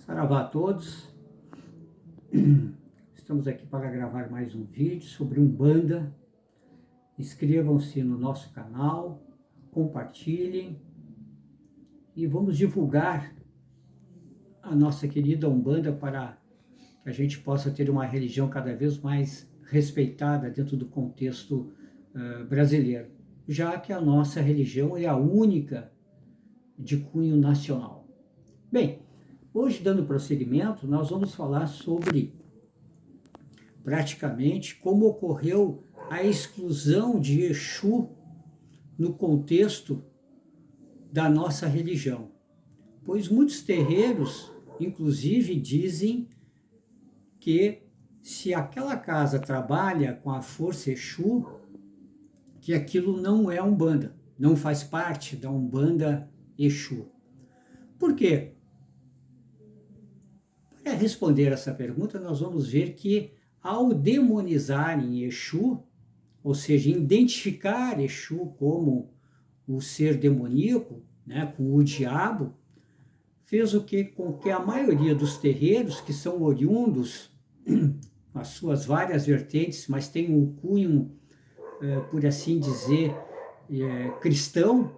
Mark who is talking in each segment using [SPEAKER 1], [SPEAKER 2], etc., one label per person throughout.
[SPEAKER 1] Saravá a todos, estamos aqui para gravar mais um vídeo sobre Umbanda. Inscrevam-se no nosso canal, compartilhem e vamos divulgar a nossa querida Umbanda para que a gente possa ter uma religião cada vez mais respeitada dentro do contexto brasileiro, já que a nossa religião é a única de cunho nacional. Bem, hoje, dando prosseguimento, nós vamos falar sobre praticamente como ocorreu a exclusão de Exu no contexto da nossa religião. Pois muitos terreiros, inclusive, dizem que se aquela casa trabalha com a força Exu, que aquilo não é Umbanda, não faz parte da Umbanda Exu. Por quê? Para responder essa pergunta, nós vamos ver que ao demonizarem Exu, ou seja, identificar Exu como o ser demoníaco, né, com o diabo, fez o que? Com que a maioria dos terreiros, que são oriundos, as suas várias vertentes, mas tem um cunho, por assim dizer, cristão,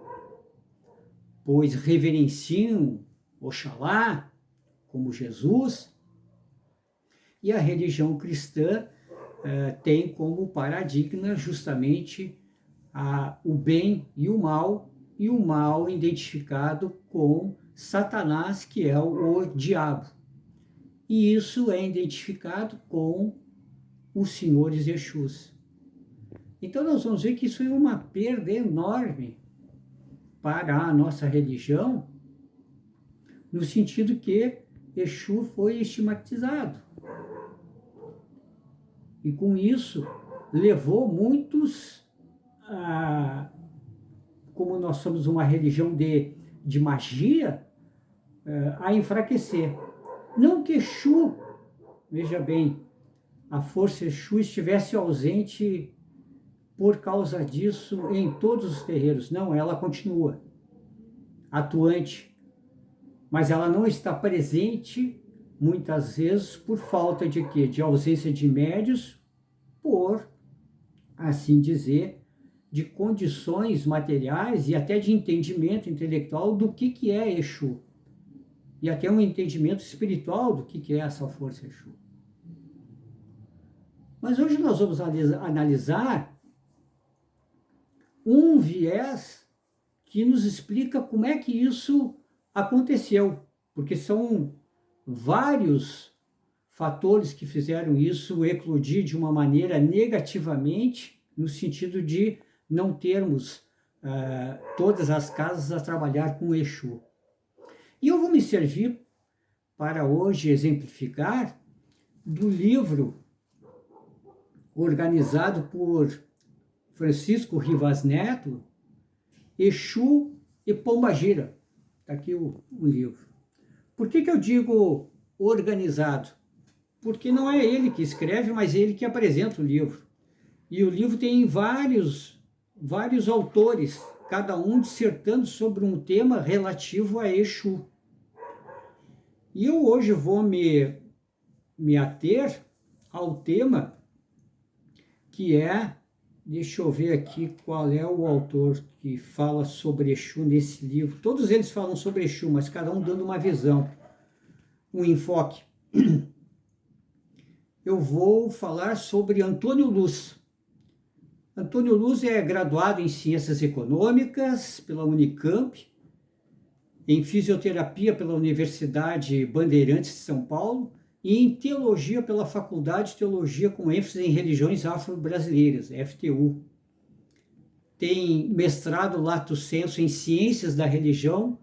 [SPEAKER 1] pois reverenciam Oxalá, como Jesus, e a religião cristã tem como paradigma justamente o bem e o mal identificado com Satanás, que é o diabo. E isso é identificado com os senhores Exus. Então nós vamos ver que isso é uma perda enorme para a nossa religião, no sentido que Exu foi estigmatizado. E com isso, levou muitos, como nós somos uma religião de magia, a enfraquecer. Não que Exu, veja bem, a força Exu estivesse ausente por causa disso em todos os terreiros. Não, ela continua atuante, mas ela não está presente, muitas vezes, por falta de quê? De ausência de médios, por, assim dizer, de condições materiais e até de entendimento intelectual do que é Exu. E até um entendimento espiritual do que é essa força Exu. Mas hoje nós vamos analisar um viés que nos explica como é que isso aconteceu, porque são vários fatores que fizeram isso eclodir de uma maneira negativamente, no sentido de não termos todas as casas a trabalhar com Exu. E eu vou me servir para hoje exemplificar do livro organizado por Francisco Rivas Neto, Exu e Pombagira. Está aqui o livro. Por que eu digo organizado? Porque não é ele que escreve, mas ele que apresenta o livro. E o livro tem vários autores, cada um dissertando sobre um tema relativo a Exu. E eu hoje vou me ater ao tema que é, deixa eu ver aqui qual é o autor que fala sobre Exu nesse livro. Todos eles falam sobre Exu, mas cada um dando uma visão, um enfoque. Eu vou falar sobre Antônio Luz. Antônio Luz é graduado em Ciências Econômicas pela Unicamp, em Fisioterapia pela Universidade Bandeirantes de São Paulo e em Teologia pela Faculdade de Teologia com ênfase em Religiões Afro-Brasileiras, FTU. Tem mestrado lato sensu em Ciências da Religião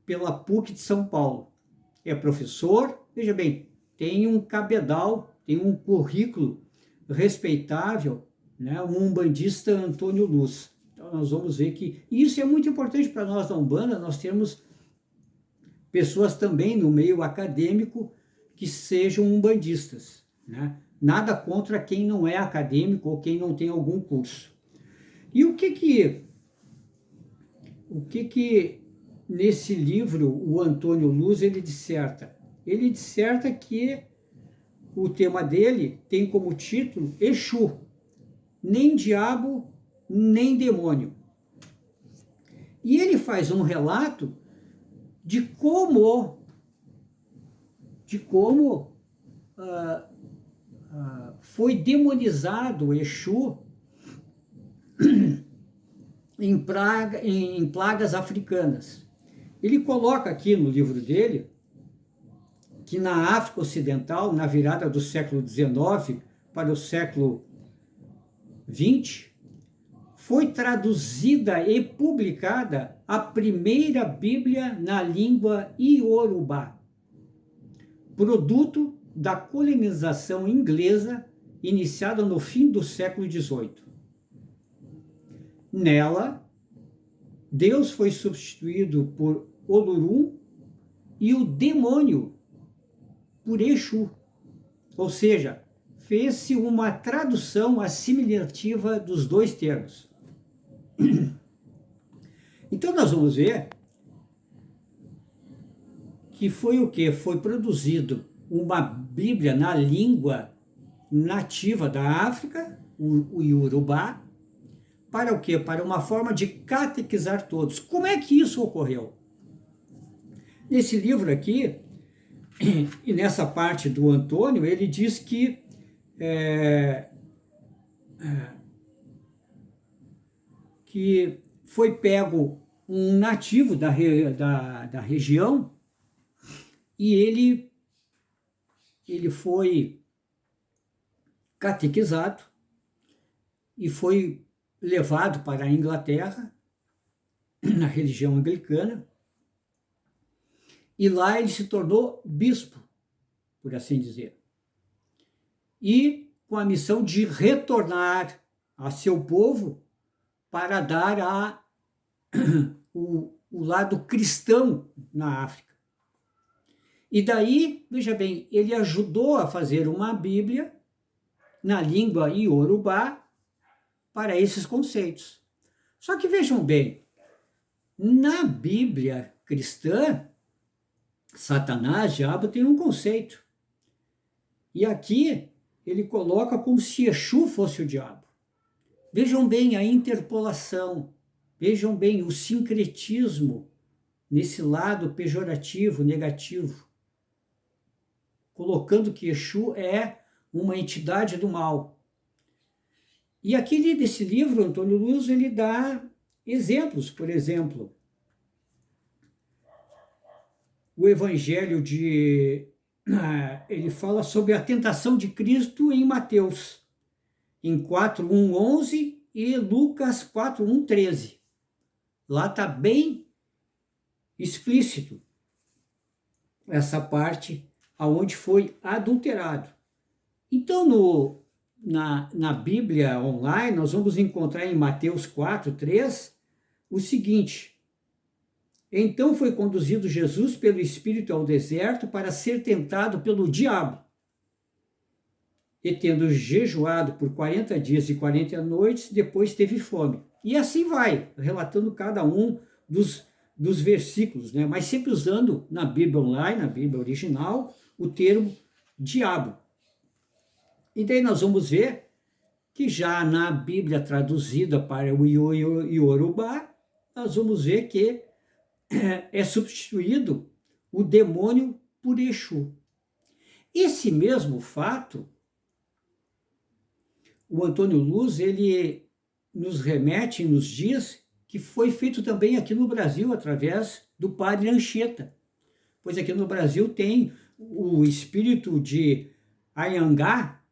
[SPEAKER 1] pela PUC de São Paulo. É professor, veja bem, tem um cabedal, tem um currículo respeitável, né? Um umbandista Antônio Luz. Então nós vamos ver que isso é muito importante para nós da Umbanda, nós temos pessoas também no meio acadêmico que sejam umbandistas, né? Nada contra quem não é acadêmico ou quem não tem algum curso. E o que nesse livro o Antônio Luz ele disserta? ele disserta que o tema dele tem como título Exu, nem diabo, nem demônio. E ele faz um relato de como foi demonizado o Exu em plagas africanas. Ele coloca aqui no livro dele que na África Ocidental, na virada do século XIX para o século XX, foi traduzida e publicada a primeira Bíblia na língua iorubá, produto da colonização inglesa iniciada no fim do século XVIII. Nela, Deus foi substituído por Olorum e o demônio por Exu. Ou seja, fez-se uma tradução assimilativa dos dois termos. Então nós vamos ver que foi o quê? Foi produzido uma Bíblia na língua nativa da África, o Iorubá, para o quê? Para uma forma de catequizar todos. Como é que isso ocorreu? Nesse livro aqui, e nessa parte do Antônio, ele diz que que foi pego um nativo da região e ele foi catequizado e foi levado para a Inglaterra, na religião anglicana, e lá ele se tornou bispo, por assim dizer. E com a missão de retornar a seu povo para dar o lado cristão na África. E daí, veja bem, ele ajudou a fazer uma Bíblia na língua iorubá para esses conceitos. Só que vejam bem, na Bíblia cristã, Satanás, diabo, tem um conceito. E aqui ele coloca como se Exu fosse o diabo. Vejam bem a interpolação, vejam bem o sincretismo nesse lado pejorativo, negativo, colocando que Exu é uma entidade do mal. E aqui desse livro, Antônio Luz, ele dá exemplos, por exemplo, o Evangelho ele fala sobre a tentação de Cristo em Mateus, em 4:1-11 e Lucas 4:1-13. Lá está bem explícito essa parte aonde foi adulterado. Então, na Bíblia online, nós vamos encontrar em Mateus 4:3 o seguinte: então foi conduzido Jesus pelo Espírito ao deserto para ser tentado pelo diabo. E tendo jejuado por 40 dias e 40 noites, depois teve fome. E assim vai, relatando cada um dos versículos, né? Mas sempre usando na Bíblia online, na Bíblia original, o termo diabo. E daí nós vamos ver que já na Bíblia traduzida para o iorubá, nós vamos ver que é substituído o demônio por Exu. Esse mesmo fato, o Antônio Luz, ele nos remete e nos diz que foi feito também aqui no Brasil através do padre Anchieta, pois aqui no Brasil tem o espírito de Anhangá.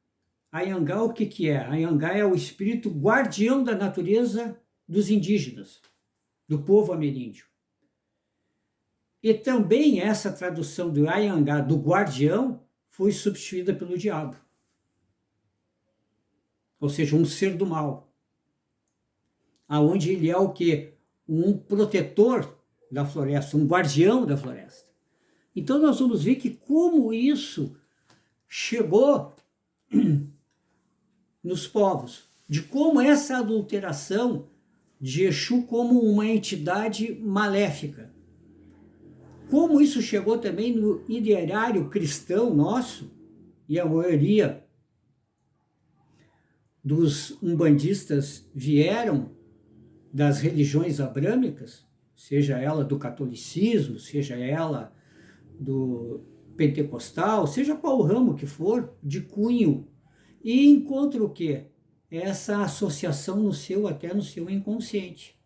[SPEAKER 1] Anhangá, o que é? Anhangá é o espírito guardião da natureza dos indígenas, do povo ameríndio. E também essa tradução do Anhangá, do guardião, foi substituída pelo diabo. Ou seja, um ser do mal. Aonde ele é o quê? Um protetor da floresta, um guardião da floresta. Então nós vamos ver que como isso chegou nos povos, de como essa adulteração de Exu como uma entidade maléfica, como isso chegou também no ideário cristão nosso, e a maioria dos umbandistas vieram das religiões abrâmicas, seja ela do catolicismo, seja ela do pentecostal, seja qual ramo que for, de cunho, e encontra o quê? Essa associação no seu, até no seu inconsciente,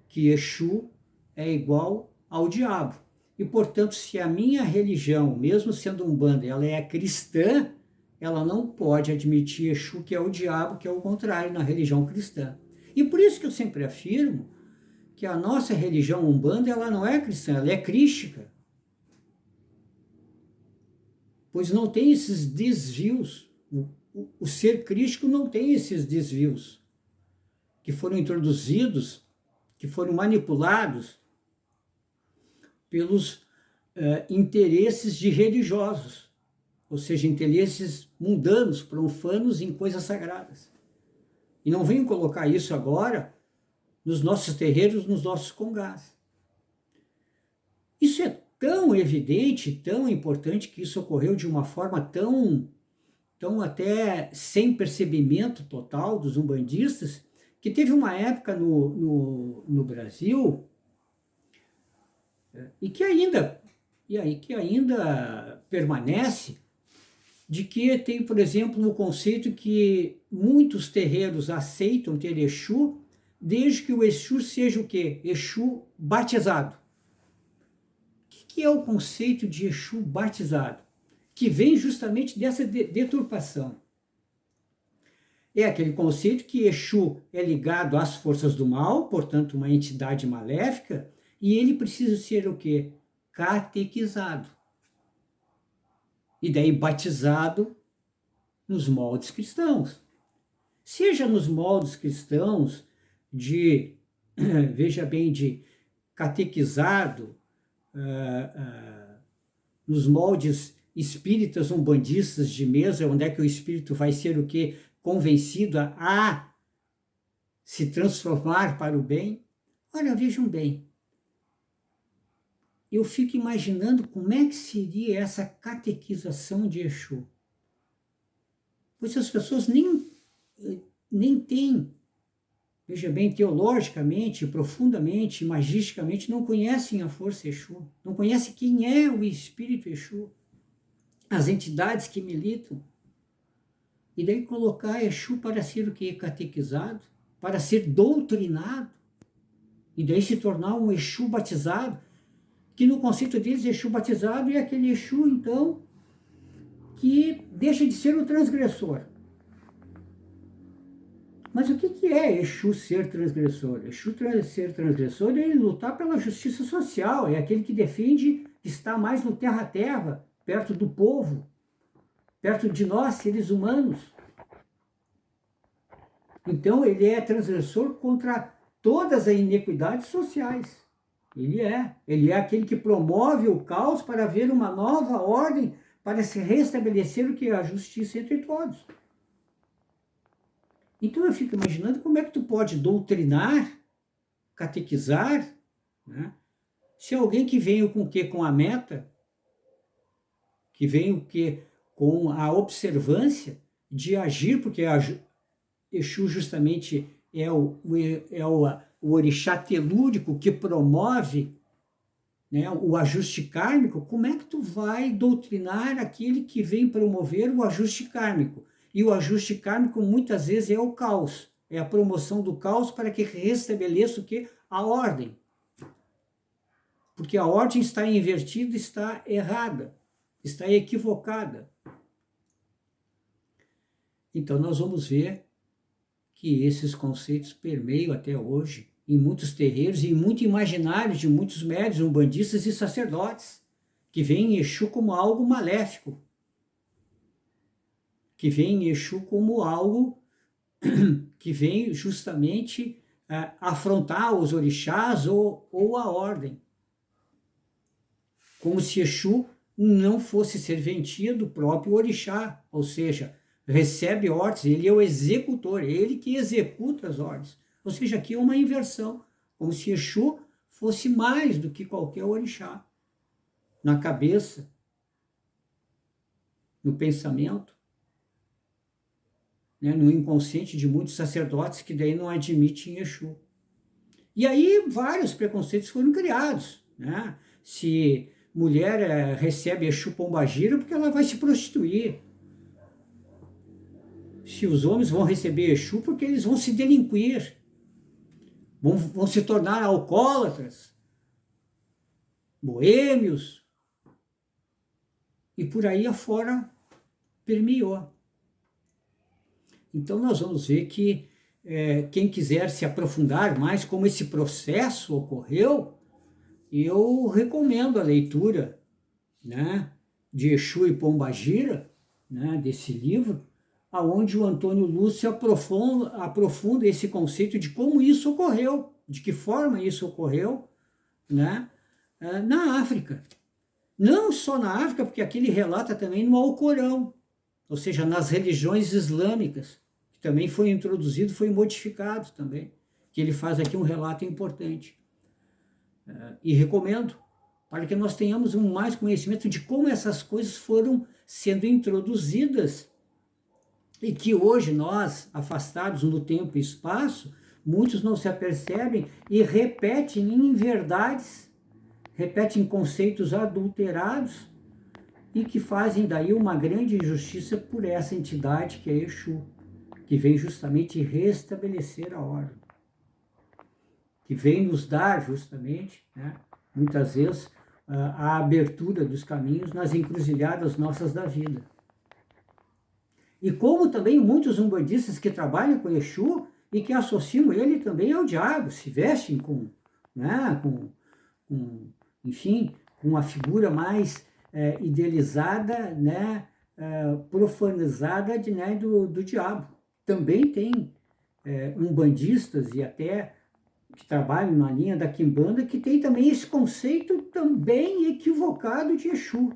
[SPEAKER 1] que Exu é igual ao diabo. E, portanto, se a minha religião, mesmo sendo umbanda, ela é cristã, ela não pode admitir Exu, que é o diabo, que é o contrário na religião cristã. E por isso que eu sempre afirmo que a nossa religião umbanda, ela não é cristã, ela é crística. Pois não tem esses desvios. O ser crístico não tem esses desvios que foram introduzidos, que foram manipulados pelos interesses de religiosos, ou seja, interesses mundanos, profanos em coisas sagradas. E não venham colocar isso agora nos nossos terreiros, nos nossos congás. Isso é tão evidente, tão importante, que isso ocorreu de uma forma tão até sem percebimento total dos umbandistas, que teve uma época no Brasil, e que ainda permanece, de que tem, por exemplo, o conceito que muitos terreiros aceitam ter Exu, desde que o Exu seja o quê? Exu batizado. O que é o conceito de Exu batizado? Que vem justamente dessa deturpação. É aquele conceito que Exu é ligado às forças do mal, portanto, uma entidade maléfica, e ele precisa ser o quê? Catequizado. E daí batizado nos moldes cristãos. Seja nos moldes cristãos veja bem, de catequizado, nos moldes espíritas umbandistas de mesa, onde é que o espírito vai ser o quê? Convencido a se transformar para o bem. Olha, vejam bem, eu fico imaginando como é que seria essa catequização de Exu. Pois as pessoas nem têm, veja bem, teologicamente, profundamente, magisticamente, não conhecem a força Exu, não conhecem quem é o espírito Exu, as entidades que militam. E daí colocar Exu para ser o quê? Catequizado, para ser doutrinado, e daí se tornar um Exu batizado, que no conceito deles, Exu batizado é aquele Exu, então, que deixa de ser o transgressor. Mas o que é Exu ser transgressor? Exu ser transgressor é ele lutar pela justiça social, é aquele que defende estar mais no terra a terra, perto do povo, perto de nós, seres humanos. Então, ele é transgressor contra todas as inequidades sociais. Ele é aquele que promove o caos para haver uma nova ordem, para se restabelecer o que é a justiça entre todos. Então eu fico imaginando como é que tu pode doutrinar, catequizar, né? Se alguém que vem com o quê? Com a meta, que vem o quê? Com a observância de agir, porque Exu justamente é o orixá telúrico que promove, né, o ajuste kármico. Como é que tu vai doutrinar aquele que vem promover o ajuste kármico? E o ajuste kármico muitas vezes é o caos, é a promoção do caos para que restabeleça o quê? A ordem. Porque a ordem está invertida, está errada, está equivocada. Então nós vamos ver que esses conceitos permeiam até hoje em muitos terreiros e em muito imaginário de muitos médiuns, umbandistas e sacerdotes, que veem Exu como algo maléfico, que veem Exu como algo que vem justamente afrontar os orixás ou a ordem. Como se Exu não fosse serventia do próprio orixá, ou seja, recebe ordens, ele é o executor, ele que executa as ordens. Ou seja, aqui é uma inversão, como se Exu fosse mais do que qualquer orixá. na cabeça, no pensamento, né, no inconsciente de muitos sacerdotes que daí não admitem Exu. E aí vários preconceitos foram criados, né? Se mulher recebe Exu Pombagira porque ela vai se prostituir. Se os homens vão receber Exu porque eles vão se delinquir, vão se tornar alcoólatras, boêmios, e por aí afora permeou. Então nós vamos ver que quem quiser se aprofundar mais como esse processo ocorreu, eu recomendo a leitura, né, de Exu e Pombagira, né, desse livro, aonde o Antônio Lúcio aprofunda esse conceito de como isso ocorreu, de que forma isso ocorreu, né, na África. Não só na África, porque aqui ele relata também no Alcorão, ou seja, nas religiões islâmicas, que também foi introduzido, foi modificado também, que ele faz aqui um relato importante. E recomendo, para que nós tenhamos mais conhecimento de como essas coisas foram sendo introduzidas e que hoje nós, afastados no tempo e espaço, muitos não se apercebem e repetem inverdades, repetem conceitos adulterados e que fazem daí uma grande injustiça por essa entidade que é Exu, que vem justamente restabelecer a ordem, que vem nos dar justamente, né, muitas vezes, a abertura dos caminhos nas encruzilhadas nossas da vida. E como também muitos umbandistas que trabalham com Exu e que associam ele também ao diabo, se vestem com, né, enfim, com uma figura mais idealizada, né, profanizada né, do diabo. Também tem umbandistas e até que trabalham na linha da Quimbanda que tem também esse conceito também equivocado de Exu.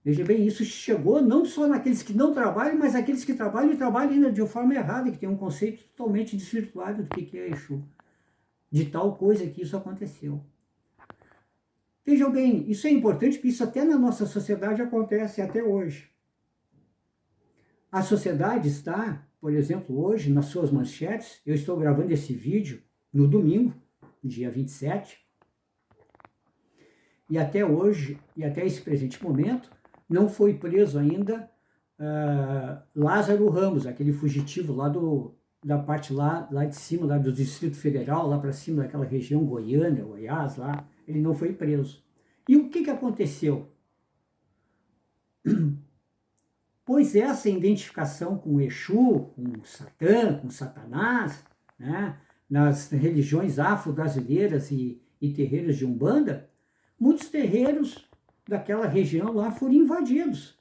[SPEAKER 1] Veja bem, isso chegou não só naqueles que não trabalham, mas aqueles que trabalham e trabalham ainda de uma forma errada, que tem um conceito totalmente desvirtuado do que é Exu. De tal coisa que isso aconteceu. Vejam bem, isso é importante porque isso até na nossa sociedade acontece até hoje. A sociedade está, por exemplo, hoje, nas suas manchetes, eu estou gravando esse vídeo no domingo, dia 27, e até hoje, e até esse presente momento, não foi preso ainda Lázaro Ramos, aquele fugitivo lá da parte lá de cima, lá do Distrito Federal, lá para cima daquela região Goiânia, Goiás, lá, ele não foi preso. E o que aconteceu? Pois essa identificação com Exu, com Satã, com Satanás, né, nas religiões afro-brasileiras e terreiros de Umbanda, muitos terreiros daquela região lá foram invadidos,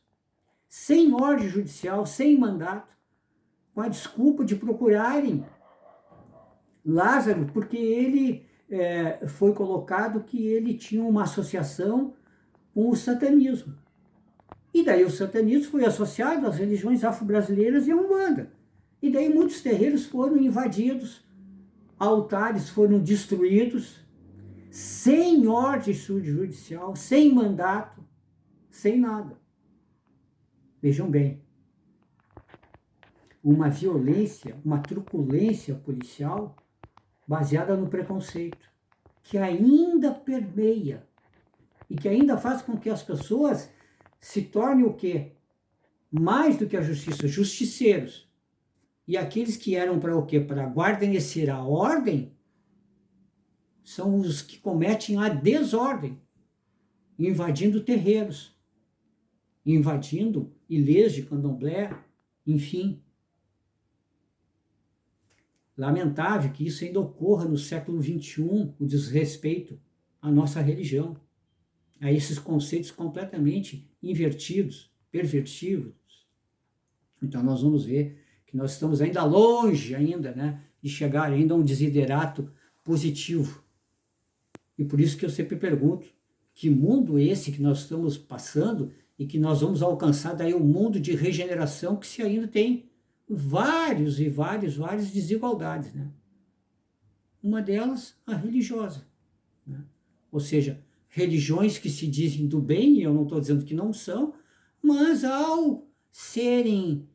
[SPEAKER 1] sem ordem judicial, sem mandato, com a desculpa de procurarem Lázaro, porque ele foi colocado que ele tinha uma associação com o satanismo. E daí o satanismo foi associado às religiões afro-brasileiras e a Umbanda. E daí muitos terreiros foram invadidos, altares foram destruídos, sem ordem judicial, sem mandato, sem nada. Vejam bem, uma violência, uma truculência policial baseada no preconceito, que ainda permeia e que ainda faz com que as pessoas se tornem o quê? Mais do que a justiça, justiceiros. E aqueles que eram para o quê? Para guarnecer a ordem, são os que cometem a desordem, invadindo terreiros, invadindo ilês de candomblé, enfim. Lamentável que isso ainda ocorra no século XXI, o desrespeito à nossa religião, a esses conceitos completamente invertidos, pervertidos. Então nós vamos ver que nós estamos ainda longe ainda, né, de chegar ainda a um desiderato positivo. E por isso que eu sempre pergunto, que mundo é esse que nós estamos passando e que nós vamos alcançar daí um mundo de regeneração que se ainda tem várias desigualdades, né? Uma delas, a religiosa, né? Ou seja, religiões que se dizem do bem, e eu não estou dizendo que não são, mas ao serem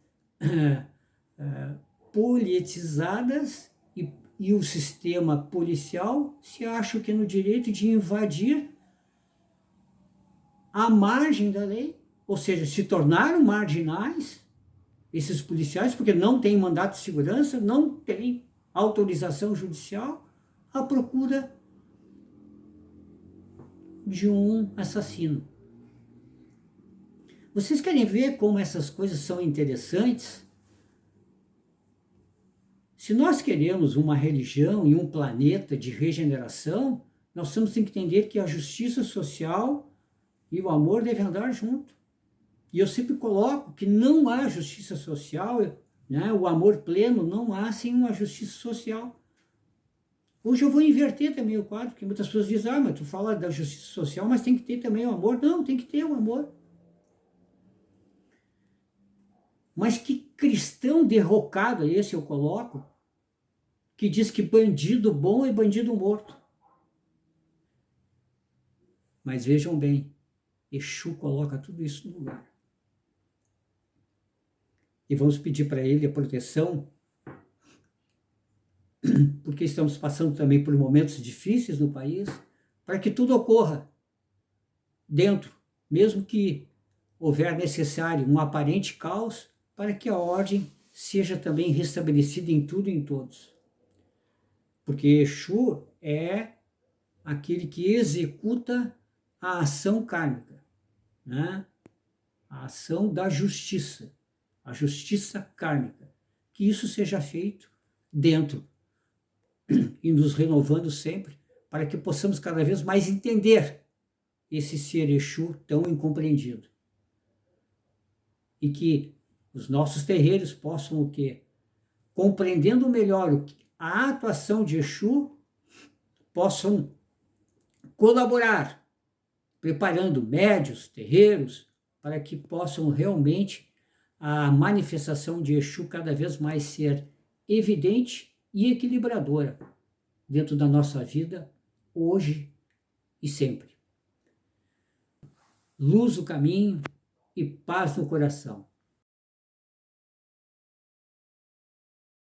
[SPEAKER 1] politizadas e o sistema policial se acha que é no direito de invadir a margem da lei, ou seja, se tornaram marginais esses policiais, porque não tem mandato de segurança, não tem autorização judicial, à procura de um assassino. Vocês querem ver como essas coisas são interessantes? Se nós queremos uma religião e um planeta de regeneração, nós temos que entender que a justiça social e o amor devem andar junto. E eu sempre coloco que não há justiça social, né? O amor pleno não há sem uma justiça social. Hoje eu vou inverter também o quadro, porque muitas pessoas dizem, mas tu fala da justiça social, mas tem que ter também o amor. Não, tem que ter o amor. Mas que cristão derrocado é esse, eu coloco, que diz que bandido bom é bandido morto. Mas vejam bem, Exu coloca tudo isso no lugar. E vamos pedir para ele a proteção, porque estamos passando também por momentos difíceis no país, para que tudo ocorra dentro, mesmo que houver necessário um aparente caos, para que a ordem seja também restabelecida em tudo e em todos. Porque Exu é aquele que executa a ação kármica, né? A ação da justiça, a justiça kármica. Que isso seja feito dentro e nos renovando sempre, para que possamos cada vez mais entender esse ser Exu tão incompreendido. E que os nossos terreiros possam o quê? Compreendendo melhor a atuação de Exu, possam colaborar, preparando médios, terreiros, para que possam realmente a manifestação de Exu cada vez mais ser evidente e equilibradora dentro da nossa vida, hoje e sempre. Luz no caminho e paz no coração.